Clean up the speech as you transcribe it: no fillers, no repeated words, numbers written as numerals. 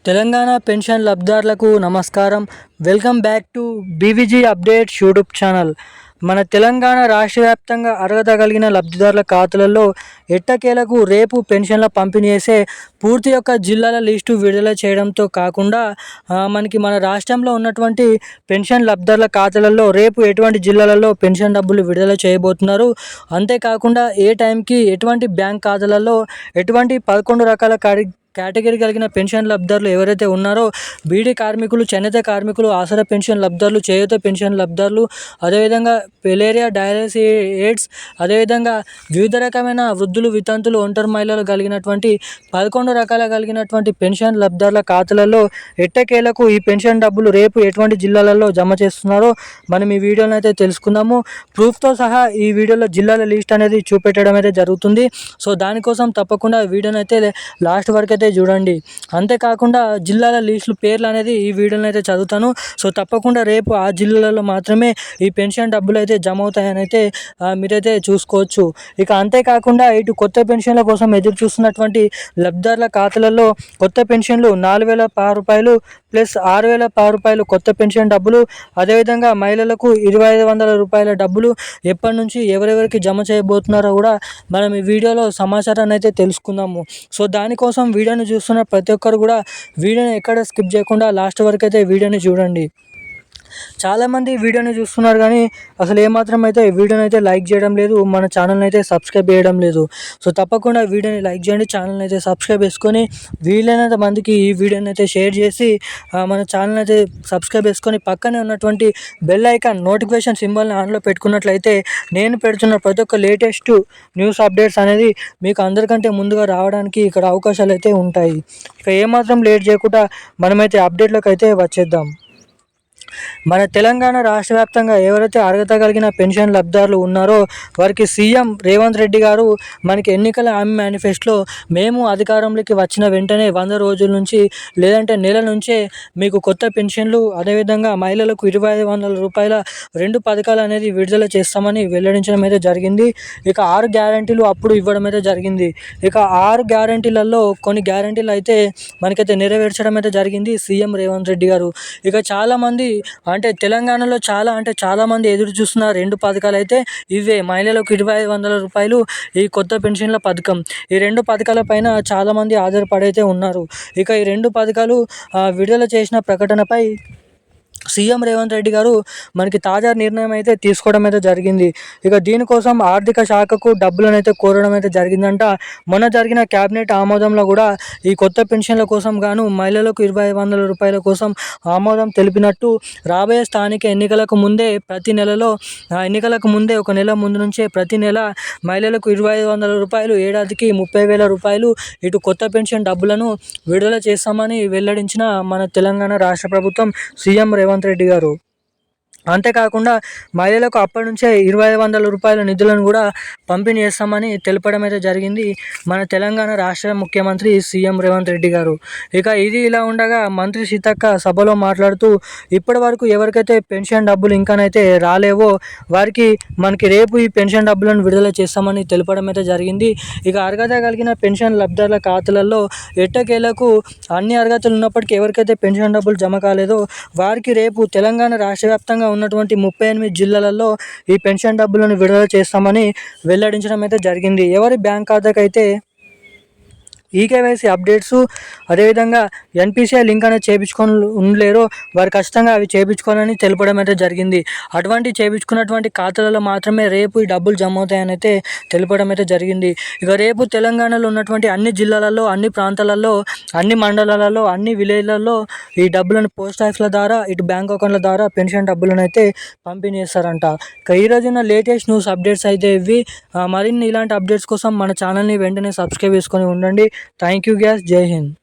Telangana pension లబ్ధిదారులకు నమస్కారం. Welcome back to BVG updates YouTube channel. మన తెలంగాణ రాష్ట్ర వ్యాప్తంగా అర్హత కలిగిన లబ్ధిదారుల ఖాతాలలో ఎట్టకేలకు రేపు పెన్షన్ల పంపిణీ చేసే పూర్తి యొక్క జిల్లాల లిస్టు విడుదల చేయడంతో కాకుండా మన రాష్ట్రంలో ఉన్నటువంటి పెన్షన్ లబ్ధిదారుల ఖాతాలలో రేపు ఎటువంటి జిల్లాలలో పెన్షన్ డబ్బులు విడుదల చేయబోతున్నారు, అంతేకాకుండా ఏ టైంకి ఎటువంటి బ్యాంక్ ఖాతాలలో ఎటువంటి 11 రకాల కేటగిరీ కలిగిన పెన్షన్ లబ్ధిదారులు ఎవరైతే ఉన్నారో బీడీ కార్మికులు, చేనేత కార్మికులు, ఆసరా పెన్షన్ లబ్ధిదారులు, చేయూత పెన్షన్ లబ్ధిదారులు, అదేవిధంగా పెలేరియా, డయాలసిస్, ఎయిడ్స్, అదేవిధంగా వివిధ రకమైన వృద్ధులు, వితంతులు, ఒంటరి మహిళలు కలిగినటువంటి 11 రకాల కలిగినటువంటి పెన్షన్ లబ్ధిదారుల ఖాతాలలో ఎట్టకేలకు ఈ పెన్షన్ డబ్బులు రేపు ఎటువంటి జిల్లాలలో జమ చేస్తున్నారో మనం ఈ వీడియోలో అయితే తెలుసుకుందాము. ప్రూఫ్తో సహా ఈ వీడియోలో జిల్లాల లిస్ట్ అనేది చూపెట్టడం అయితే జరుగుతుంది. సో దానికోసం తప్పకుండా వీడియోని అయితే లాస్ట్ వరకు అయితే చూడండి. అంతేకాకుండా జిల్లాల లిస్టులు పేర్లు అనేది ఈ వీడియోలో అయితే చదువుతాను. సో తప్పకుండా రేపు ఆ జిల్లాలలో మాత్రమే ఈ పెన్షన్ డబ్బులు అయితే జమ అవుతాయని అయితే మీరైతే చూసుకోవచ్చు. ఇక అంతేకాకుండా ఇటు కొత్త పెన్షన్ల కోసం ఎదురు చూస్తున్నటువంటి లబ్ధిదారుల ఖాతాలలో కొత్త పెన్షన్లు 4,010 రూపాయలు ప్లస్ 6,010 రూపాయలు కొత్త పెన్షన్ డబ్బులు, అదేవిధంగా మహిళలకు 2,500 రూపాయల డబ్బులు ఎప్పటి నుంచి ఎవరెవరికి జమ చేయబోతున్నారో కూడా మనం ఈ వీడియోలో సమాచారాన్ని అయితే తెలుసుకుందాము. సో దానికోసం వీడియోని చూస్తున్న ప్రతి ఒక్కరు కూడా వీడియోని ఎక్కడ స్కిప్ చేయకుండా లాస్ట్ వరకు అయితే వీడియోని చూడండి. చాలామంది వీడియోని చూస్తున్నారు కానీ అసలు ఏమాత్రం అయితే వీడియోని అయితే లైక్ చేయడం లేదు, మన ఛానల్ని అయితే సబ్స్క్రైబ్ చేయడం లేదు. సో తప్పకుండా వీడియోని లైక్ చేయండి, ఛానల్ని అయితే సబ్స్క్రైబ్ చేసుకొని వీలైనంత మందికి ఈ వీడియోని అయితే షేర్ చేసి మన ఛానల్ని అయితే సబ్స్క్రైబ్ చేసుకొని పక్కనే ఉన్నటువంటి బెల్ ఐకాన్ నోటిఫికేషన్ సింబల్ని ఆన్లో పెట్టుకున్నట్లయితే నేను పెడుతున్న ప్రతి ఒక్క లేటెస్ట్ న్యూస్ అప్డేట్స్ అనేది మీకు అందరికంటే ముందుగా రావడానికి ఇక్కడ అవకాశాలు అయితే ఉంటాయి. ఇక ఏమాత్రం లేట్ చేయకుండా మనమైతే అప్డేట్లోకి అయితే వచ్చేద్దాం. మన తెలంగాణ రాష్ట్ర వ్యాప్తంగా ఎవరైతే అర్హత కలిగిన పెన్షన్ లబ్ధిదారులు ఉన్నారో వారికి సీఎం రేవంత్ రెడ్డి గారు మనకి ఎన్నికల హామీ మేనిఫెస్టోలో మేము అధికారంలోకి వచ్చిన వెంటనే 100 రోజుల నుంచి లేదంటే నెల నుంచే మీకు కొత్త పెన్షన్లు, అదేవిధంగా మహిళలకు 2,500 రూపాయల 2 పథకాలు అనేది విడుదల చేస్తామని వెల్లడించడం అయితే జరిగింది. ఇక 6 గ్యారంటీలు అప్పుడు ఇవ్వడం అయితే జరిగింది. ఇక 6 గ్యారంటీలలో కొన్ని గ్యారంటీలు అయితే మనకైతే నెరవేర్చడం అయితే జరిగింది సీఎం రేవంత్ రెడ్డి గారు. ఇక చాలామంది తెలంగాణలో చాలామంది ఎదురు చూస్తున్న 2 పథకాలు అయితే ఇవే. మహిళలకు 2,500 రూపాయలు, ఈ కొత్త పెన్షన్ల పథకం. ఈ 2 పథకాల పైన చాలామంది ఆధారపడైతే ఉన్నారు. ఇక ఈ 2 పథకాలు విడుదల చేసిన ప్రకటనపై సీఎం రేవంత్ రెడ్డి గారు మనకి తాజా నిర్ణయం అయితే తీసుకోవడం అయితే జరిగింది. ఇక దీనికోసం ఆర్థిక శాఖకు డబ్బులను అయితే కోరడం అయితే జరిగిందంట. మొన్న జరిగిన క్యాబినెట్ ఆమోదంలో కూడా ఈ కొత్త పెన్షన్ల కోసం గాను మహిళలకు 2,500 రూపాయల కోసం ఆమోదం తెలిపినట్టు రాబోయే స్థానిక ఎన్నికలకు ముందే ఒక నెల ముందు నుంచే ప్రతి నెల మహిళలకు 2,500 రూపాయలు, ఏడాదికి 30,000 రూపాయలు ఇటు కొత్త పెన్షన్ డబ్బులను విడుదల చేస్తామని వెల్లడించిన మన తెలంగాణ రాష్ట్ర ప్రభుత్వం సీఎం రేవంత్ రెడ్డి గారు. అంతేకాకుండా మహిళలకు అప్పటి నుంచే 2,500 రూపాయల నిధులను కూడా పంపిణీ చేస్తామని తెలపడం అయితే జరిగింది మన తెలంగాణ రాష్ట్ర ముఖ్యమంత్రి సీఎం రేవంత్ రెడ్డి గారు. ఇక ఇది ఇలా ఉండగా మంత్రి సీతక్క సభలో మాట్లాడుతూ ఇప్పటి వరకు ఎవరికైతే పెన్షన్ డబ్బులు ఇంకానైతే రాలేవో వారికి మనకి రేపు ఈ పెన్షన్ డబ్బులను విడుదల చేస్తామని తెలపడం అయితే జరిగింది. ఇక అర్హత కలిగిన పెన్షన్ లబ్ధిదారుల ఖాతాలలో ఎట్టకేలకు అన్ని అర్హతలు ఉన్నప్పటికీ ఎవరికైతే పెన్షన్ డబ్బులు జమ కాలేదో వారికి రేపు తెలంగాణ రాష్ట్ర వ్యాప్తంగా ఉన్నటువంటి 38 జిల్లాలలో ఈ పెన్షన్ డబ్బులను విడుదల చేస్తామని వెల్లడించడం అయితే జరిగింది. ఎవరి బ్యాంక్ ఖాతాకి అయితే ఈకేవైసీ అప్డేట్స్, అదేవిధంగా ఎన్పిసిఐ లింక్ అనేది చేయించుకొని ఉండలేరో వారు ఖచ్చితంగా అవి చేయించుకోవాలని తెలపడం అయితే జరిగింది. అటువంటి చేయించుకున్నటువంటి ఖాతాలలో మాత్రమే రేపు ఈ డబ్బులు జమ అవుతాయని అయితే తెలపడం అయితే జరిగింది. ఇక రేపు తెలంగాణలో ఉన్నటువంటి అన్ని జిల్లాలలో, అన్ని ప్రాంతాలలో, అన్ని మండలాలలో, అన్ని విలేజ్లలో ఈ డబ్బులను పోస్ట్ ఆఫీస్ల ద్వారా, ఇటు బ్యాంక్ అకౌంట్ల ద్వారా పెన్షన్ డబ్బులను అయితే పంపిణీ చేస్తారంట. ఇక ఈరోజు ఉన్న లేటెస్ట్ న్యూస్ అప్డేట్స్ అయితే ఇవి. మరిన్ని ఇలాంటి అప్డేట్స్ కోసం మన ఛానల్ని వెంటనే సబ్స్క్రైబ్ చేసుకొని ఉండండి. Thank you guys. జై హింద్.